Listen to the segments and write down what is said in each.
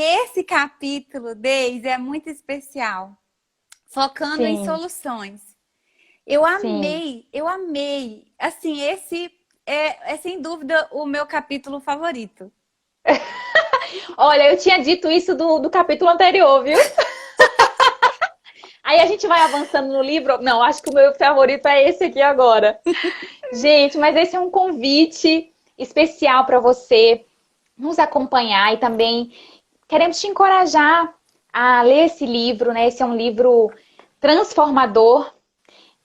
Esse capítulo, Deise, é muito especial, focando em Sim, soluções. Eu sim. amei, eu amei. Assim, esse é sem dúvida o meu capítulo favorito. Olha, eu tinha dito isso do capítulo anterior, viu? Aí a gente vai avançando no livro. Não, acho que o meu favorito é esse aqui agora. Gente, mas esse é um convite especial para você nos acompanhar e também queremos te encorajar a ler esse livro, né? Esse é um livro transformador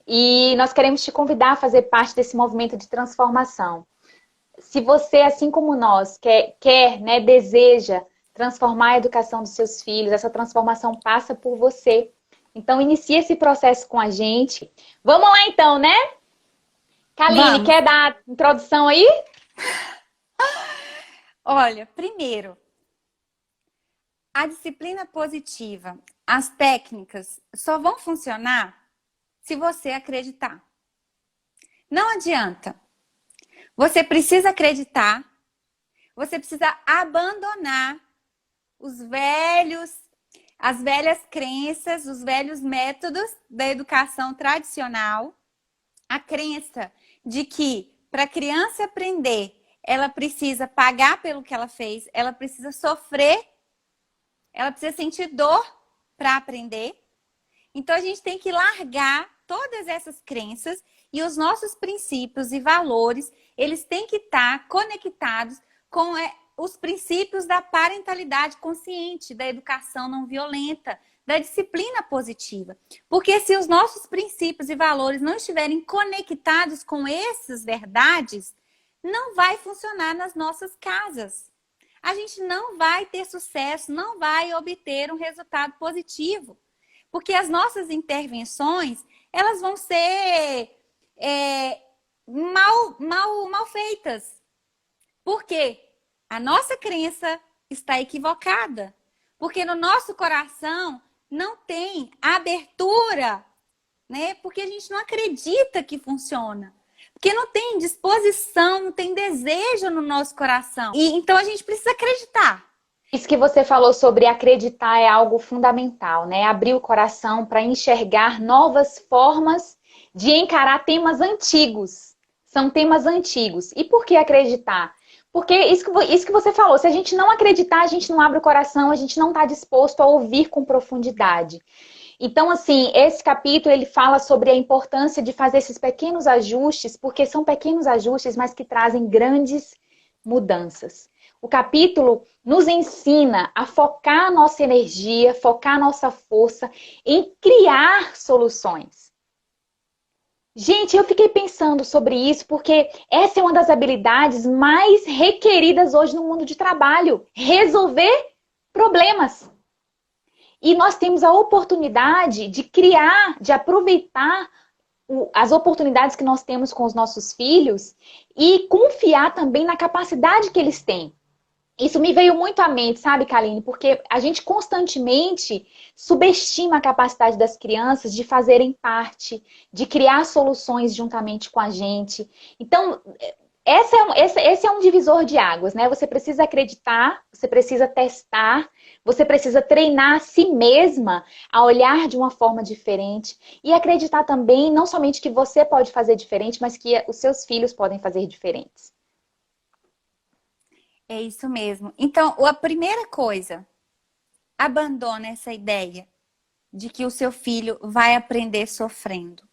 e nós queremos te convidar a fazer parte desse movimento de transformação. Se você, assim como nós, quer, né, deseja transformar a educação dos seus filhos, essa transformação passa por você. Então, inicie esse processo com a gente. Vamos lá então, né? Kaline, Vamos. quer dar a introdução aí? Olha, primeiro, a disciplina positiva, as técnicas só vão funcionar se você acreditar. Não adianta. Você precisa acreditar, você precisa abandonar os velhos, as velhas crenças, os velhos métodos da educação tradicional, a crença de que para a criança aprender, ela precisa pagar pelo que ela fez, ela precisa sofrer, ela precisa sentir dor para aprender. Então a gente tem que largar todas essas crenças e os nossos princípios e valores, eles têm que estar conectados com os princípios da parentalidade consciente, da educação não violenta, da disciplina positiva. Porque se os nossos princípios e valores não estiverem conectados com essas verdades, não vai funcionar nas nossas casas. A gente não vai ter sucesso, não vai obter um resultado positivo. Porque as nossas intervenções, elas vão ser mal feitas. Por quê? A nossa crença está equivocada. Porque no nosso coração não tem abertura, né? Porque a gente não acredita que funciona. Porque não tem disposição, não tem desejo no nosso coração. E então a gente precisa acreditar. Isso que você falou sobre acreditar é algo fundamental, né? Abrir o coração para enxergar novas formas de encarar temas antigos. São temas antigos. E por que acreditar? Porque isso que você falou, se a gente não acreditar, a gente não abre o coração, a gente não está disposto a ouvir com profundidade. Então, assim, esse capítulo ele fala sobre a importância de fazer esses pequenos ajustes, porque são pequenos ajustes, mas que trazem grandes mudanças. O capítulo nos ensina a focar a nossa energia, focar a nossa força em criar soluções. Gente, eu fiquei pensando sobre isso porque essa é uma das habilidades mais requeridas hoje no mundo de trabalho, resolver problemas. E nós temos a oportunidade de criar, de aproveitar as oportunidades que nós temos com os nossos filhos e confiar também na capacidade que eles têm. Isso me veio muito à mente, sabe, Kaline? Porque a gente constantemente subestima a capacidade das crianças de fazerem parte, de criar soluções juntamente com a gente. Então, esse é um divisor de águas, né? Você precisa acreditar, você precisa testar, você precisa treinar a si mesma a olhar de uma forma diferente e acreditar também, não somente que você pode fazer diferente, mas que os seus filhos podem fazer diferentes. É isso mesmo. Então, a primeira coisa, abandona essa ideia de que o seu filho vai aprender sofrendo,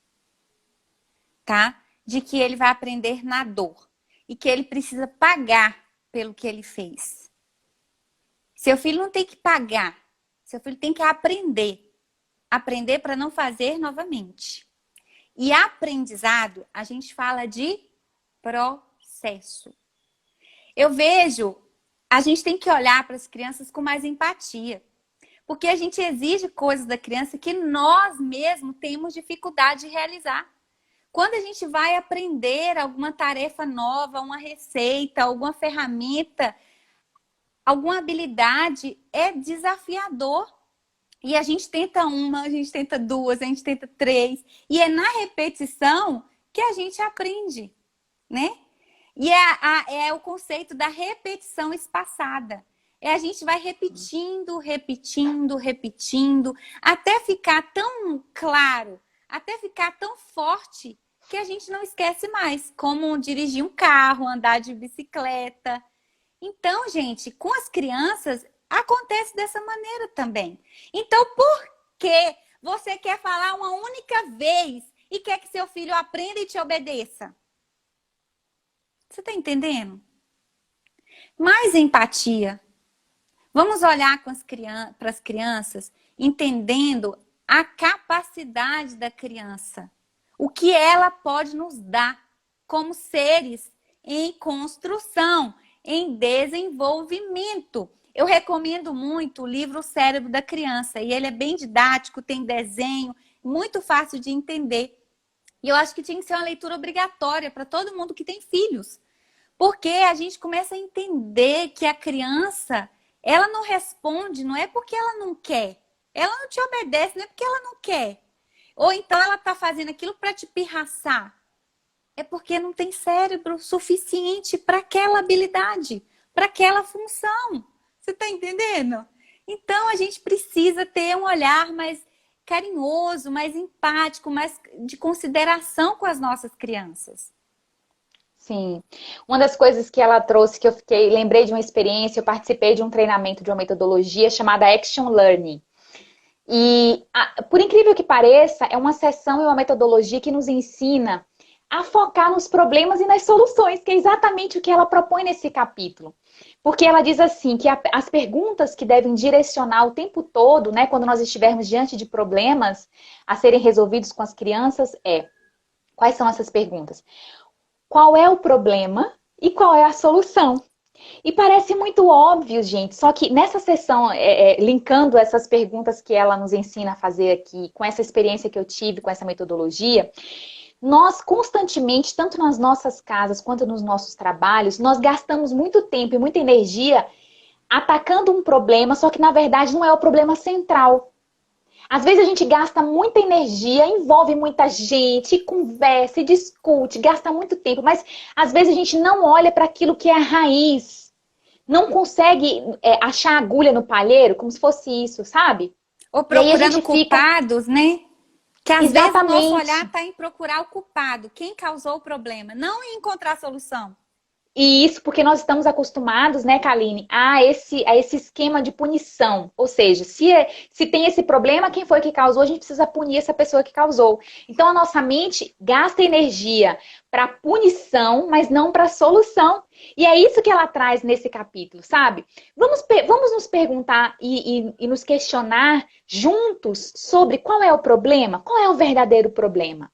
tá? De que ele vai aprender na dor e que ele precisa pagar pelo que ele fez. Seu filho não tem que pagar, seu filho tem que aprender. Aprender para não fazer novamente. E aprendizado, a gente fala de processo. Eu vejo, a gente tem que olhar para as crianças com mais empatia. Porque a gente exige coisas da criança que nós mesmos temos dificuldade de realizar. Quando a gente vai aprender alguma tarefa nova, uma receita, alguma ferramenta, alguma habilidade, é desafiador. E a gente tenta uma, a gente tenta duas, a gente tenta três. E é na repetição que a gente aprende, né? E é o conceito da repetição espaçada. A gente vai repetindo, repetindo, repetindo, até ficar tão claro, até ficar tão forte que a gente não esquece mais como dirigir um carro, andar de bicicleta. Então, gente, com as crianças acontece dessa maneira também. Então, por que você quer falar uma única vez e quer que seu filho aprenda e te obedeça? Você está entendendo? Mais empatia. Vamos olhar para as crianças, entendendo a capacidade da criança. O que ela pode nos dar como seres em construção, em desenvolvimento. Eu recomendo muito o livro O Cérebro da Criança. E ele é bem didático, tem desenho, muito fácil de entender. E eu acho que tinha que ser uma leitura obrigatória para todo mundo que tem filhos. Porque a gente começa a entender que a criança, ela não responde, não é porque ela não quer. Ela não te obedece, não é porque ela não quer. Ou então ela está fazendo aquilo para te pirraçar. É porque não tem cérebro suficiente para aquela habilidade, para aquela função. Você está entendendo? Então a gente precisa ter um olhar mais carinhoso, mais empático, mais de consideração com as nossas crianças. Sim. Uma das coisas que ela trouxe, que eu lembrei de uma experiência, eu participei de um treinamento de uma metodologia chamada Action Learning. E, por incrível que pareça, é uma sessão e uma metodologia que nos ensina a focar nos problemas e nas soluções, que é exatamente o que ela propõe nesse capítulo. Porque ela diz assim, que as perguntas que devem direcionar o tempo todo, né, quando nós estivermos diante de problemas a serem resolvidos com as crianças, quais são essas perguntas? Qual é o problema e qual é a solução? E parece muito óbvio, gente, só que nessa sessão, linkando essas perguntas que ela nos ensina a fazer aqui, com essa experiência que eu tive com essa metodologia, nós constantemente, tanto nas nossas casas quanto nos nossos trabalhos, nós gastamos muito tempo e muita energia atacando um problema, só que na verdade não é o problema central. Às vezes a gente gasta muita energia, envolve muita gente, conversa, discute, gasta muito tempo, mas às vezes a gente não olha para aquilo que é a raiz. Não consegue achar agulha no palheiro, como se fosse isso, sabe? Ou procurando culpados, né? Que às vezes o nosso olhar está em procurar o culpado, quem causou o problema, não em encontrar a solução. E isso porque nós estamos acostumados, né, Kaline, a esse esquema de punição. Ou seja, se tem esse problema, quem foi que causou, a gente precisa punir essa pessoa que causou. Então a nossa mente gasta energia para punição, mas não para solução. E é isso que ela traz nesse capítulo, sabe? Vamos nos perguntar e nos questionar juntos sobre qual é o problema, qual é o verdadeiro problema.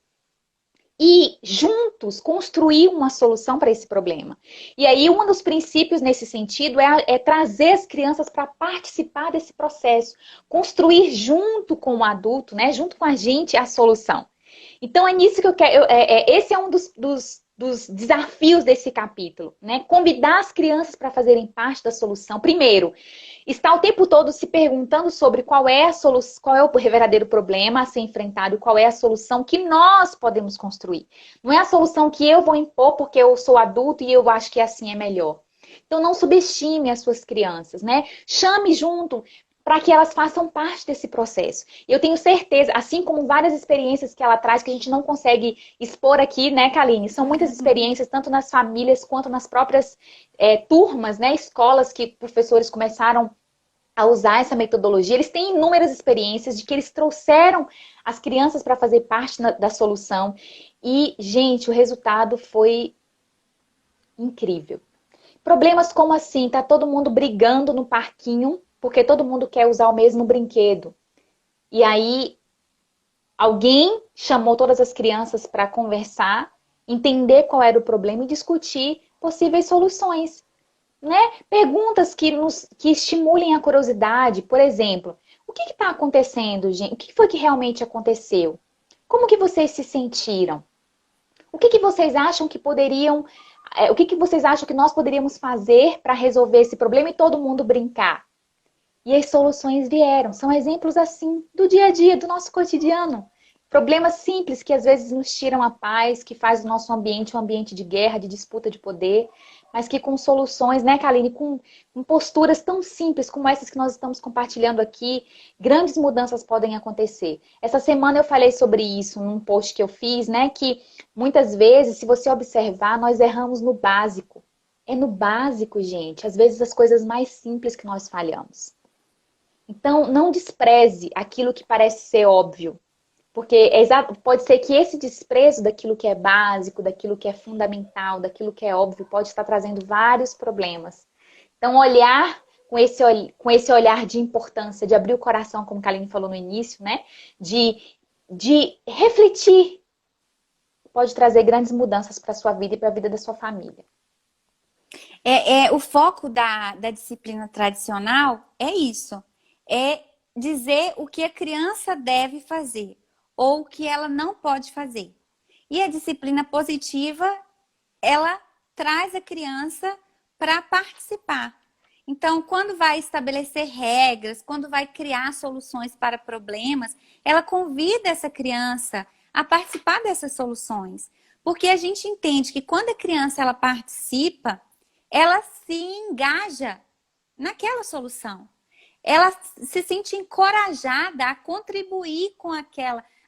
E juntos construir uma solução para esse problema. E aí um dos princípios nesse sentido é trazer as crianças para participar desse processo, construir junto com o adulto, né, junto com a gente a solução. Então é nisso que eu quero, esse é um dos desafios desse capítulo, né? Convidar as crianças para fazerem parte da solução. Primeiro, está o tempo todo se perguntando sobre qual é o verdadeiro problema a ser enfrentado e qual é a solução que nós podemos construir. Não é a solução que eu vou impor porque eu sou adulto e eu acho que assim é melhor. Então não subestime as suas crianças, né? Chame junto para que elas façam parte desse processo. Eu tenho certeza, assim como várias experiências que ela traz, que a gente não consegue expor aqui, né, Kaline? São muitas experiências, tanto nas famílias quanto nas próprias turmas, né, escolas que professores começaram a usar essa metodologia. Eles têm inúmeras experiências de que eles trouxeram as crianças para fazer parte da solução. E, gente, o resultado foi incrível. Problemas como assim, tá todo mundo brigando no parquinho, porque todo mundo quer usar o mesmo brinquedo. E aí, alguém chamou todas as crianças para conversar, entender qual era o problema e discutir possíveis soluções. Né? Perguntas que estimulem a curiosidade. Por exemplo, o que está acontecendo, gente? O que foi que realmente aconteceu? Como que vocês se sentiram? O que vocês acham que poderiam... O que vocês acham que nós poderíamos fazer para resolver esse problema e todo mundo brincar? E as soluções vieram. São exemplos assim, do dia a dia, do nosso cotidiano. Problemas simples que às vezes nos tiram a paz, que faz o nosso ambiente um ambiente de guerra, de disputa de poder. mas que com soluções, né, Kaline, com posturas tão simples como essas que nós estamos compartilhando aqui, grandes mudanças podem acontecer. Essa semana eu falei sobre isso num post que eu fiz, né, que muitas vezes, se você observar, nós erramos no básico. É no básico, gente, às vezes as coisas mais simples que nós falhamos. Então, não despreze aquilo que parece ser óbvio. Porque pode ser que esse desprezo daquilo que é básico, daquilo que é fundamental, daquilo que é óbvio, pode estar trazendo vários problemas. Então, olhar com esse olhar de importância, de abrir o coração, como a Kaline falou no início, né? De refletir, pode trazer grandes mudanças para a sua vida e para a vida da sua família. O foco da disciplina tradicional é isso. É dizer o que a criança deve fazer ou o que ela não pode fazer. E a disciplina positiva, ela traz a criança para participar. Então, quando vai estabelecer regras, quando vai criar soluções para problemas, ela convida essa criança a participar dessas soluções. Porque a gente entende que quando a criança ela participa, ela se engaja naquela solução. Ela se sente encorajada a contribuir com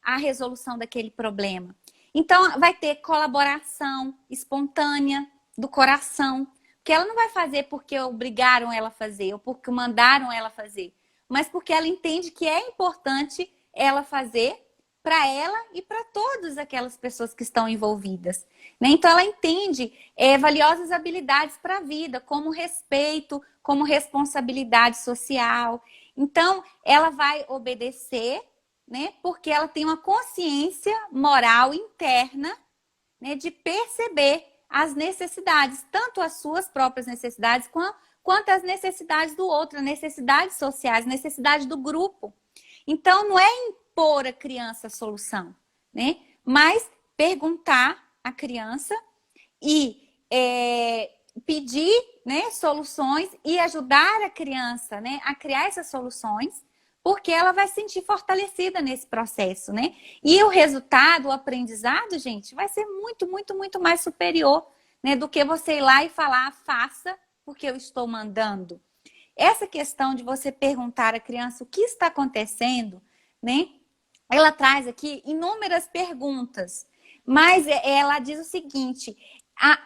a resolução daquele problema. Então, vai ter colaboração espontânea do coração, que ela não vai fazer porque obrigaram ela a fazer ou porque mandaram ela fazer, mas porque ela entende que é importante ela fazer para ela e para todas aquelas pessoas que estão envolvidas. Né? Então, ela entende valiosas habilidades para a vida, como respeito, como responsabilidade social. Então, ela vai obedecer, né? Porque ela tem uma consciência moral interna, né? De perceber as necessidades, tanto as suas próprias necessidades, quanto as necessidades do outro, as necessidades sociais, necessidades do grupo. Então, não é impor à criança a solução, né? Mas perguntar à criança e pedir, né, soluções e ajudar a criança, né, a criar essas soluções, porque ela vai se sentir fortalecida nesse processo, né? E o resultado, o aprendizado, gente, vai ser muito, muito, muito mais superior, né, do que você ir lá e falar, faça, porque eu estou mandando. Essa questão de você perguntar à criança o que está acontecendo, né? Ela traz aqui inúmeras perguntas, mas ela diz o seguinte: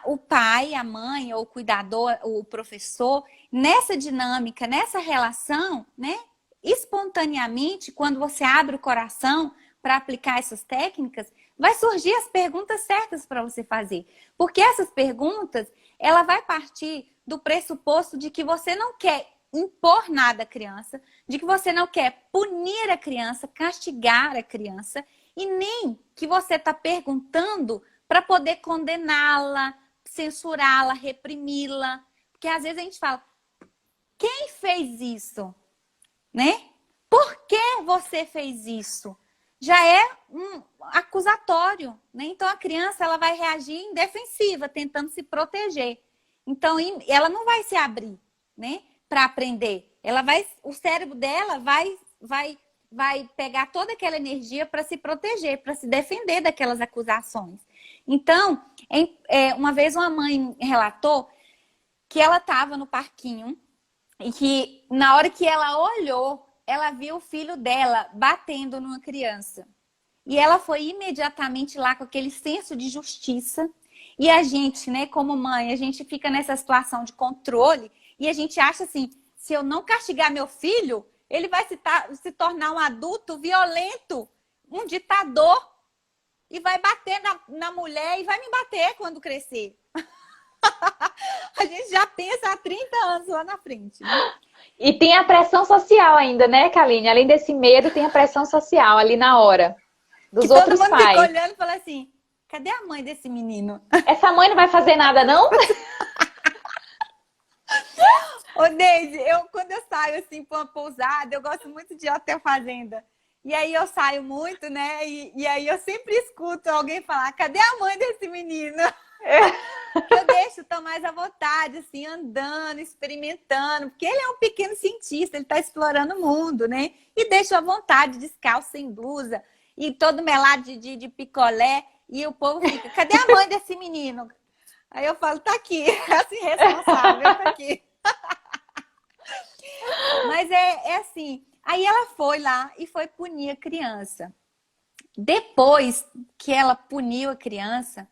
o pai, a mãe, ou o cuidador, o professor, nessa dinâmica, nessa relação, né? Espontaneamente, quando você abre o coração para aplicar essas técnicas, vai surgir as perguntas certas para você fazer. Porque essas perguntas, ela vai partir do pressuposto de que você não quer impor nada à criança, de que você não quer punir a criança, castigar a criança, e nem que você está perguntando para poder condená-la, censurá-la, reprimi-la. Porque às vezes a gente fala, quem fez isso? Né? Por que você fez isso? Já é um acusatório, né? Então a criança ela vai reagir em defensiva, tentando se proteger. Então ela não vai se abrir, né? Para aprender. o cérebro dela vai pegar toda aquela energia para se proteger, para se defender daquelas acusações. Então, uma vez uma mãe relatou que ela estava no parquinho e que na hora que ela olhou, ela viu o filho dela batendo numa criança. E ela foi imediatamente lá com aquele senso de justiça. E a gente, né, como mãe, a gente fica nessa situação de controle e a gente acha assim, se eu não castigar meu filho, ele vai se tornar um adulto violento, um ditador, e vai bater na mulher e vai me bater quando crescer. A gente já pensa há 30 anos lá na frente, né? E tem a pressão social ainda, né, Kaline? Além desse medo, tem a pressão social ali na hora. Dos outros pais. Todo mundo fica olhando e fala assim, cadê a mãe desse menino? Essa mãe não vai fazer nada, não? Ô, Deise, quando eu saio assim pra uma pousada, eu gosto muito de hotel fazenda. E aí eu saio muito, né? E aí eu sempre escuto alguém falar, cadê a mãe desse menino? Eu deixo, tô mais à vontade, assim, andando, experimentando, porque ele é um pequeno cientista, ele tá explorando o mundo, né? E deixo à vontade, descalço, sem blusa, e todo melado de picolé, e o povo fica, cadê a mãe desse menino? Aí eu falo, tá aqui, assim, responsável, tá aqui. Mas é assim, aí ela foi lá e foi punir a criança. Depois que ela puniu a criança,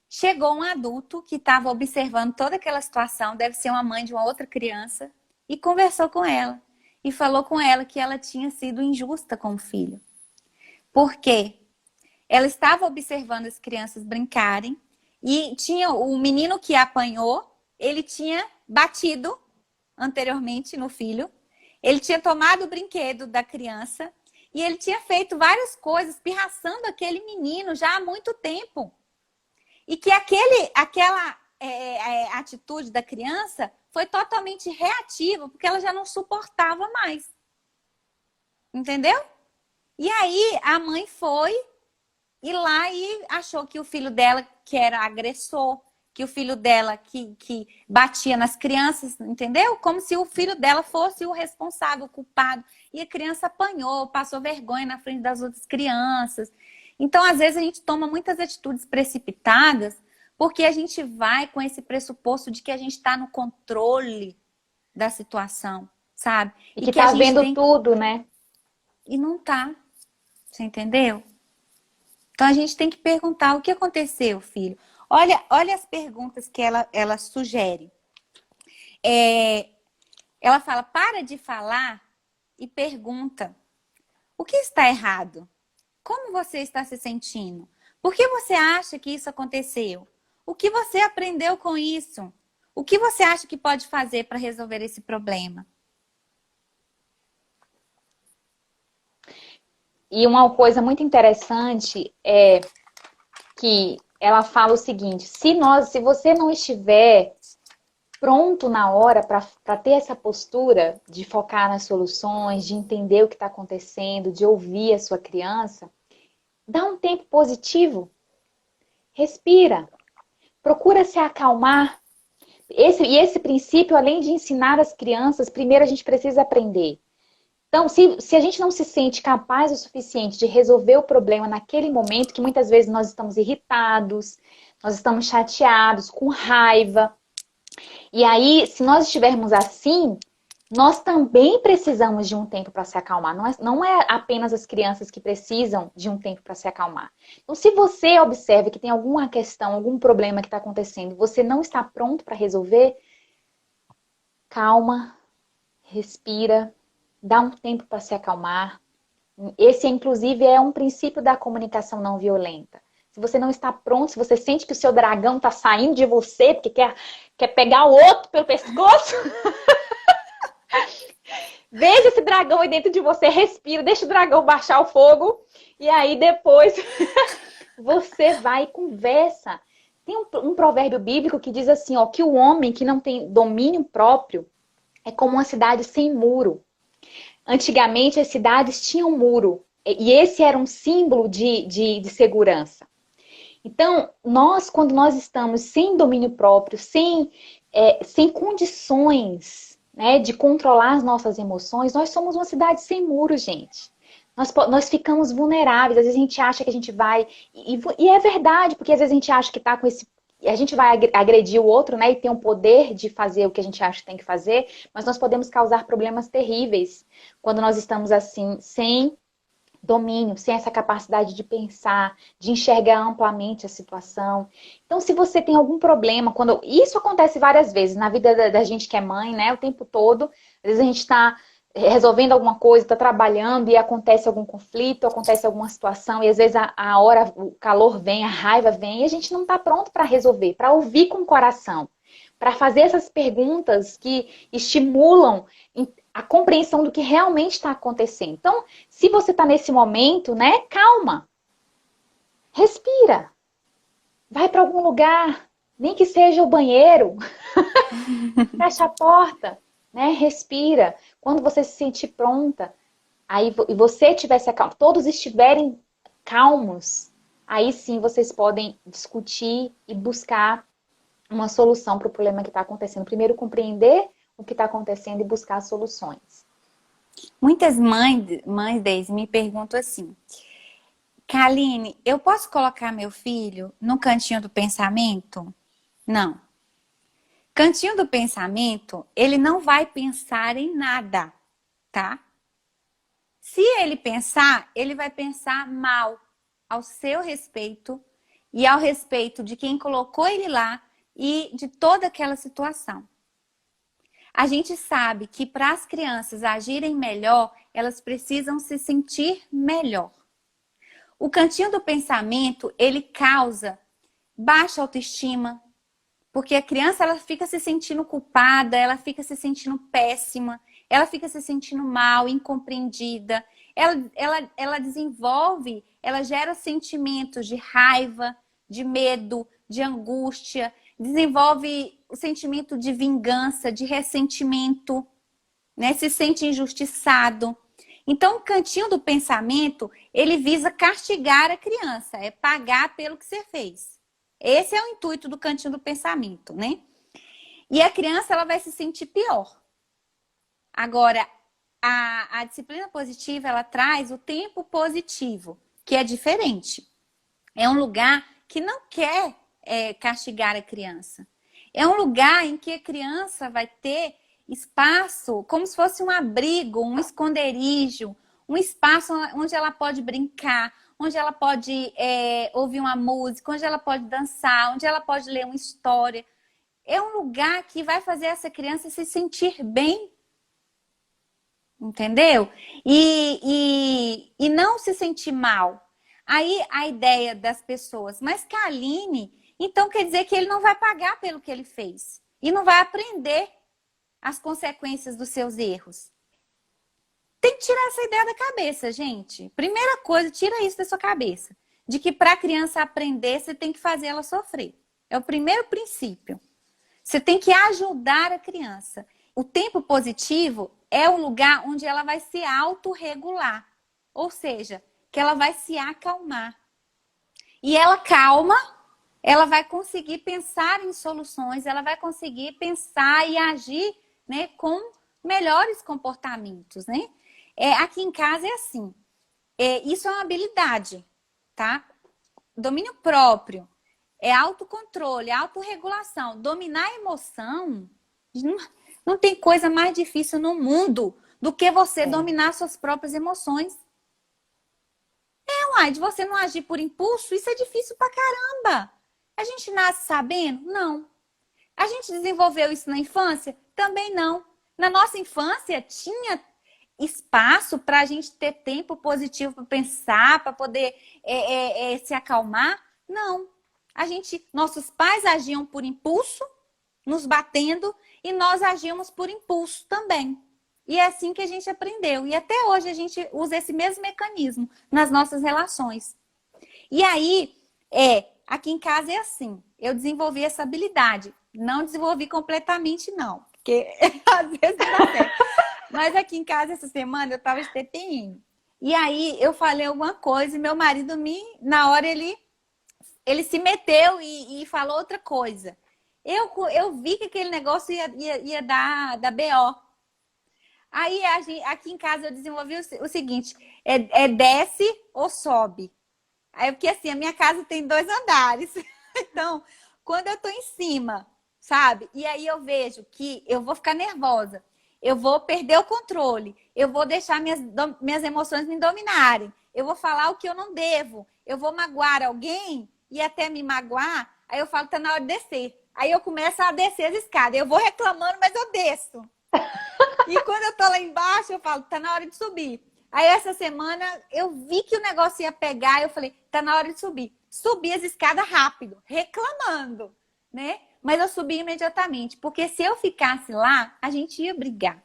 chegou um adulto que estava observando toda aquela situação, deve ser uma mãe de uma outra criança, e conversou com ela. E falou com ela que ela tinha sido injusta com o filho. Por quê? Ela estava observando as crianças brincarem e tinha o menino que apanhou, ele tinha batido anteriormente no filho, ele tinha tomado o brinquedo da criança e ele tinha feito várias coisas, pirraçando aquele menino já há muito tempo. E que aquela atitude da criança foi totalmente reativa, porque ela já não suportava mais. Entendeu? E aí a mãe foi e lá e achou que o filho dela que era agressor, que o filho dela que batia nas crianças, entendeu? Como se o filho dela fosse o responsável, o culpado. E a criança apanhou, passou vergonha na frente das outras crianças. Então, às vezes, a gente toma muitas atitudes precipitadas porque a gente vai com esse pressuposto de que a gente está no controle da situação, sabe? E que tá vendo tudo, né? E não tá. Você entendeu? Então, a gente tem que perguntar o que aconteceu, filho. Olha as perguntas que ela sugere. Ela fala, para de falar e pergunta. O que está errado? Como você está se sentindo? Por que você acha que isso aconteceu? O que você aprendeu com isso? O que você acha que pode fazer para resolver esse problema? E uma coisa muito interessante é que ela fala o seguinte: se você não estiver pronto na hora para ter essa postura de focar nas soluções, de entender o que está acontecendo, de ouvir a sua criança, dá um tempo positivo, respira, procura se acalmar. Esse princípio, além de ensinar as crianças, primeiro a gente precisa aprender. Então, se a gente não se sente capaz o suficiente de resolver o problema naquele momento, que muitas vezes nós estamos irritados, nós estamos chateados, com raiva. E aí, se nós estivermos assim, nós também precisamos de um tempo para se acalmar. Não é apenas as crianças que precisam de um tempo para se acalmar. Então, se você observa que tem alguma questão, algum problema que está acontecendo, você não está pronto para resolver, calma, respira, dá um tempo para se acalmar. Esse, inclusive, é um princípio da comunicação não violenta. Se você não está pronto, se você sente que o seu dragão está saindo de você, porque quer pegar o outro pelo pescoço, veja esse dragão aí dentro de você, respira, deixa o dragão baixar o fogo, e aí depois você vai e conversa. Tem um provérbio bíblico que diz assim, ó, que o homem que não tem domínio próprio é como uma cidade sem muro. Antigamente, as cidades tinham muro. E esse era um símbolo de segurança. Então, quando nós estamos sem domínio próprio, sem condições, né, de controlar as nossas emoções, nós somos uma cidade sem muro, gente. Nós ficamos vulneráveis. Às vezes a gente acha que a gente vai... E é verdade, porque às vezes a gente acha que está com esse... A gente vai agredir o outro, né? E tem o poder de fazer o que a gente acha que tem que fazer, mas nós podemos causar problemas terríveis quando nós estamos assim, sem domínio, sem essa capacidade de pensar, de enxergar amplamente a situação. Então, se você tem algum problema, isso acontece várias vezes na vida da gente que é mãe, né? O tempo todo. Às vezes a gente está resolvendo alguma coisa, está trabalhando e acontece algum conflito, acontece alguma situação e às vezes a hora, o calor vem, a raiva vem e a gente não está pronto para resolver, para ouvir com o coração, para fazer essas perguntas que estimulam a compreensão do que realmente está acontecendo. Então, se você está nesse momento, né, calma, respira, vai para algum lugar, nem que seja o banheiro, fecha a porta, né, respira. Quando você se sentir pronta, e você tivesse calma, todos estiverem calmos, aí sim vocês podem discutir e buscar uma solução para o problema que está acontecendo. Primeiro, compreender o que está acontecendo e buscar soluções. Muitas mães, Deise, me perguntam assim, Kaline, eu posso colocar meu filho no cantinho do pensamento? Não. Cantinho do pensamento, ele não vai pensar em nada, tá? Se ele pensar, ele vai pensar mal ao seu respeito e ao respeito de quem colocou ele lá e de toda aquela situação. A gente sabe que para as crianças agirem melhor, elas precisam se sentir melhor. O cantinho do pensamento, ele causa baixa autoestima, porque a criança ela fica se sentindo culpada, ela fica se sentindo péssima, ela fica se sentindo mal, incompreendida. Ela desenvolve, ela gera sentimentos de raiva, de medo, de angústia, desenvolve o sentimento de vingança, de ressentimento, né? Se sente injustiçado. Então, o cantinho do pensamento, ele visa castigar a criança, é pagar pelo que você fez. Esse é o intuito do cantinho do pensamento, né? E a criança, ela vai se sentir pior. Agora, a disciplina positiva, ela traz o tempo positivo, que é diferente. É um lugar que não quer castigar a criança. É um lugar em que a criança vai ter espaço, como se fosse um abrigo, um esconderijo, um espaço onde ela pode brincar, onde ela pode ouvir uma música, onde ela pode dançar, onde ela pode ler uma história. É um lugar que vai fazer essa criança se sentir bem, entendeu? E não se sentir mal. Aí a ideia das pessoas, mas Kaline, então quer dizer que ele não vai pagar pelo que ele fez e não vai aprender as consequências dos seus erros. Tem que tirar essa ideia da cabeça, gente. Primeira coisa, tira isso da sua cabeça. De que para a criança aprender, você tem que fazer ela sofrer. É o primeiro princípio. Você tem que ajudar a criança. O tempo positivo é o lugar onde ela vai se autorregular. Ou seja, que ela vai se acalmar. E ela calma, ela vai conseguir pensar em soluções, ela vai conseguir pensar e agir, né, com melhores comportamentos, né? Aqui em casa é assim. Isso é uma habilidade, tá? Domínio próprio, autocontrole, autorregulação. Dominar a emoção, não tem coisa mais difícil no mundo do que você dominar suas próprias emoções. De você não agir por impulso, isso é difícil pra caramba. A gente nasce sabendo? Não. A gente desenvolveu isso na infância? Também não. Na nossa infância, tinha espaço para a gente ter tempo positivo para pensar, para poder se acalmar? Não. Nossos pais agiam por impulso, nos batendo, e nós agíamos por impulso também. E é assim que a gente aprendeu. E até hoje a gente usa esse mesmo mecanismo nas nossas relações. E aí, aqui em casa é assim. Eu desenvolvi essa habilidade. Não desenvolvi completamente, não. Porque às vezes não dá certo. Mas aqui em casa, essa semana, eu estava de TPM. E aí, eu falei alguma coisa e meu marido, na hora, ele se meteu e falou outra coisa. Eu vi que aquele negócio ia dar BO. Aí, aqui em casa, eu desenvolvi o seguinte, desce ou sobe. Aí, porque assim, a minha casa tem 2 andares. Então, quando eu tô em cima, sabe? E aí eu vejo que eu vou ficar nervosa. Eu vou perder o controle. Eu vou deixar minhas emoções me dominarem. Eu vou falar o que eu não devo. Eu vou magoar alguém e até me magoar. Aí eu falo, tá na hora de descer. Aí eu começo a descer as escadas. Eu vou reclamando, mas eu desço. E quando eu tô lá embaixo, eu falo, tá na hora de subir. Aí essa semana eu vi que o negócio ia pegar, eu falei, tá na hora de subir. Subi as escadas rápido, reclamando, né? Mas eu subi imediatamente, porque se eu ficasse lá, a gente ia brigar.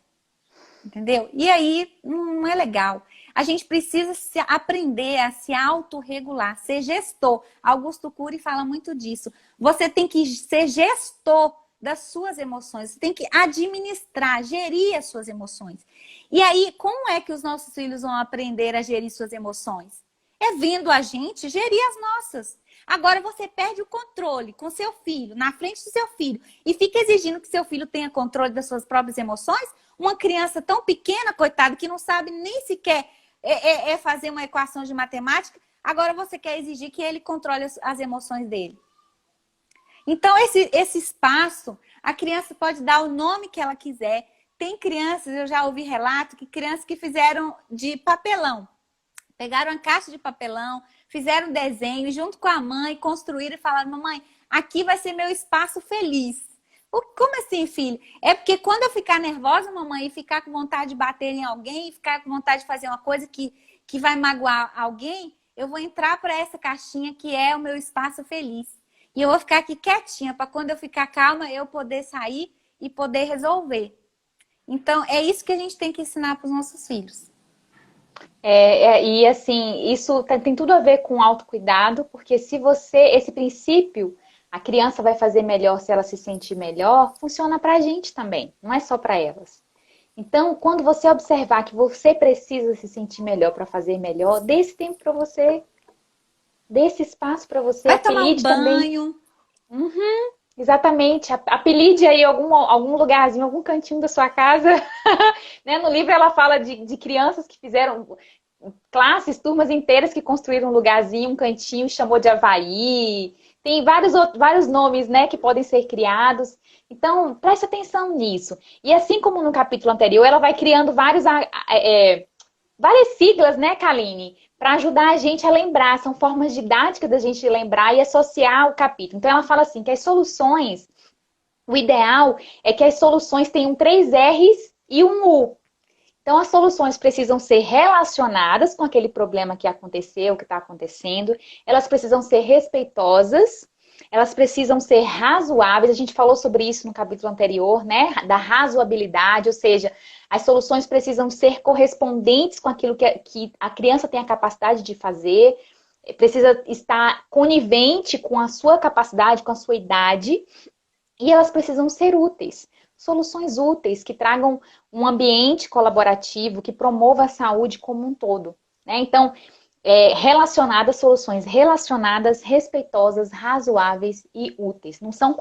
Entendeu? E aí não é legal. A gente precisa aprender a se autorregular, ser gestor. Augusto Cury fala muito disso. Você tem que ser gestor das suas emoções. Você tem que administrar, gerir as suas emoções. E aí, como é que os nossos filhos vão aprender a gerir suas emoções? É vendo a gente gerir as nossas. Agora você perde o controle com seu filho, na frente do seu filho, e fica exigindo que seu filho tenha controle das suas próprias emoções. Uma criança tão pequena, coitada, que não sabe nem sequer fazer uma equação de matemática, agora você quer exigir que ele controle as emoções dele. Então, esse espaço, a criança pode dar o nome que ela quiser. Tem crianças, eu já ouvi relato, que crianças que fizeram de papelão. Pegaram uma caixa de papelão, fizeram um desenho e junto com a mãe construíram e falaram: mamãe, aqui vai ser meu espaço feliz. Como assim, filho? É porque quando eu ficar nervosa, mamãe, e ficar com vontade de bater em alguém, e ficar com vontade de fazer uma coisa que vai magoar alguém, eu vou entrar para essa caixinha que é o meu espaço feliz. E eu vou ficar aqui quietinha, para quando eu ficar calma, eu poder sair e poder resolver. Então, é isso que a gente tem que ensinar para os nossos filhos. E assim, isso tem tudo a ver com autocuidado, porque se esse princípio, a criança vai fazer melhor se ela se sentir melhor, funciona pra gente também, não é só pra elas. Então, quando você observar que você precisa se sentir melhor para fazer melhor, dê esse tempo para você, dê esse espaço para você, Vai tomar um apelide também. banho. Exatamente, apelide aí algum lugarzinho, algum cantinho da sua casa. Né? No livro ela fala de crianças que fizeram classes, turmas inteiras que construíram um lugarzinho, um cantinho, chamou de Havaí. Tem vários nomes, né, que podem ser criados. Então, preste atenção nisso. E assim como no capítulo anterior, ela vai criando várias siglas, né, Kaline? Para ajudar a gente a lembrar. São formas didáticas da gente lembrar e associar o capítulo. Então, ela fala assim, que as soluções, o ideal é que as soluções tenham 3 R's e um U. Então, as soluções precisam ser relacionadas com aquele problema que aconteceu, que está acontecendo. Elas precisam ser respeitosas. Elas precisam ser razoáveis. A gente falou sobre isso no capítulo anterior, né? Da razoabilidade, ou seja, as soluções precisam ser correspondentes com aquilo que a criança tem a capacidade de fazer. Precisa estar conivente com a sua capacidade, com a sua idade. E elas precisam ser úteis. Soluções úteis que tragam um ambiente colaborativo, que promova a saúde como um todo. Né? Então, soluções relacionadas, respeitosas, razoáveis e úteis. Não são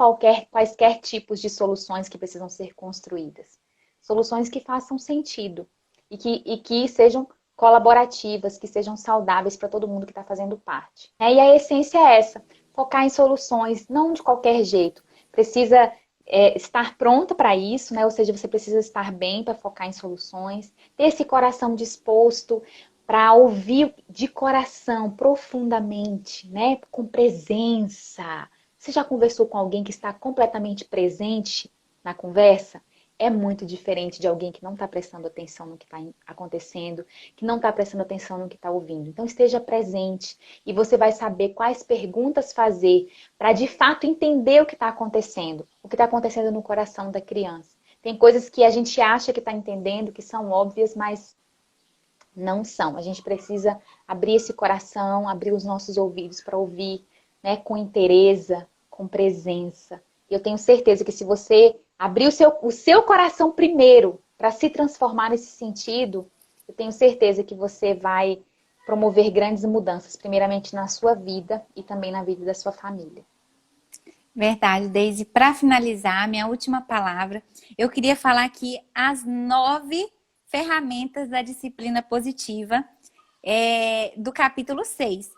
quaisquer tipos de soluções que precisam ser construídas. Soluções que façam sentido e que sejam colaborativas, que sejam saudáveis para todo mundo que está fazendo parte. E a essência é essa, focar em soluções, não de qualquer jeito. Precisa estar pronta para isso, né? Ou seja, você precisa estar bem para focar em soluções, ter esse coração disposto para ouvir de coração, profundamente, né? Com presença. Você já conversou com alguém que está completamente presente na conversa? É muito diferente de alguém que não está prestando atenção no que está acontecendo, que não está prestando atenção no que está ouvindo. Então, esteja presente e você vai saber quais perguntas fazer para, de fato, entender o que está acontecendo no coração da criança. Tem coisas que a gente acha que está entendendo, que são óbvias, mas não são. A gente precisa abrir esse coração, abrir os nossos ouvidos para ouvir, né, com interesse, com presença. E eu tenho certeza que se você abrir o seu coração primeiro para se transformar nesse sentido, eu tenho certeza que você vai promover grandes mudanças, primeiramente na sua vida e também na vida da sua família. Verdade, Deise. Para finalizar, minha última palavra, eu queria falar aqui as 9 ferramentas da disciplina positiva do capítulo 6.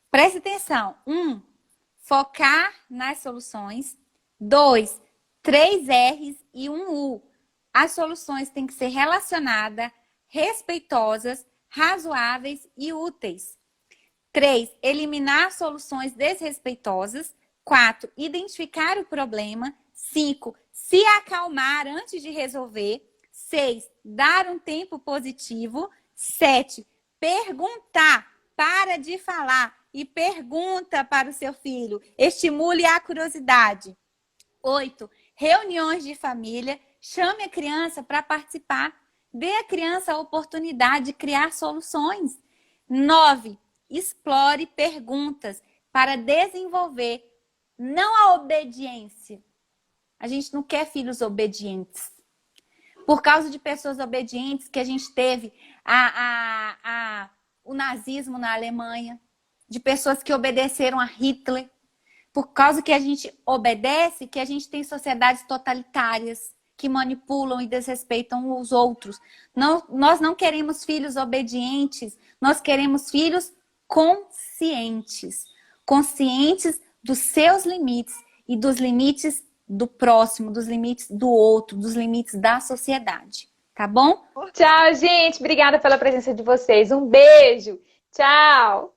Preste atenção. 1, focar nas soluções. 2, 3 R's e 1 U. As soluções têm que ser relacionadas, respeitosas, razoáveis e úteis. 3, eliminar soluções desrespeitosas. 4, identificar o problema. 5, se acalmar antes de resolver. 6, dar um tempo positivo. 7, perguntar. Para de falar e pergunta para o seu filho. Estimule a curiosidade. 8, reuniões de família. Chame a criança para participar. Dê à criança a oportunidade de criar soluções. 9, explore perguntas para desenvolver, não a obediência. A gente não quer filhos obedientes. Por causa de pessoas obedientes que a gente teve o nazismo na Alemanha, de pessoas que obedeceram a Hitler. Por causa que a gente obedece, que a gente tem sociedades totalitárias que manipulam e desrespeitam os outros. Não, nós não queremos filhos obedientes, nós queremos filhos conscientes. Conscientes dos seus limites e dos limites do próximo, dos limites do outro, dos limites da sociedade. Tá bom? Tchau, gente. Obrigada pela presença de vocês. Um beijo. Tchau.